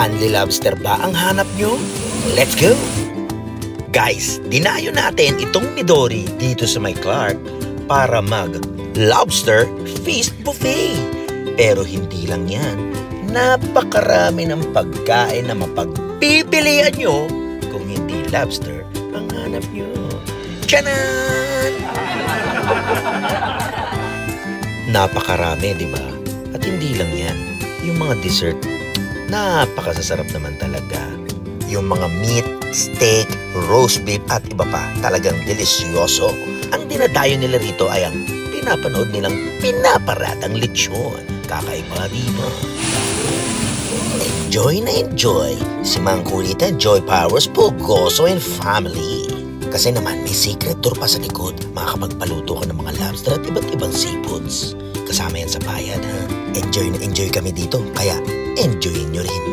Only lobster ba ang hanap nyo? Let's go! Guys, dinayo natin itong Midori dito sa may Clark para mag-lobster feast buffet. Pero hindi lang yan. Napakarami ng pagkain na mapagpipilian nyo kung hindi lobster ang hanap nyo. Tiyanan! Napakarami, di ba? At hindi lang yan. Yung mga dessert, napakasasarap naman talaga. Yung mga meat, steak, roast beef at iba pa, talagang delisyoso. Ang dinadayo nila rito ay ang pinapanood nilang pinaparatang lechon. Kakaiba, di ba? Enjoy na enjoy si Mang Kulita Joy Powers Pugoso and Family. Kasi naman may secret tour pa sa likod. Makakapagpaluto ka ng mga lobster at iba't ibang seafoods. Kasama yan sa bayad, ha? Enjoy na enjoy kami dito, kaya enjoyin nyo rin.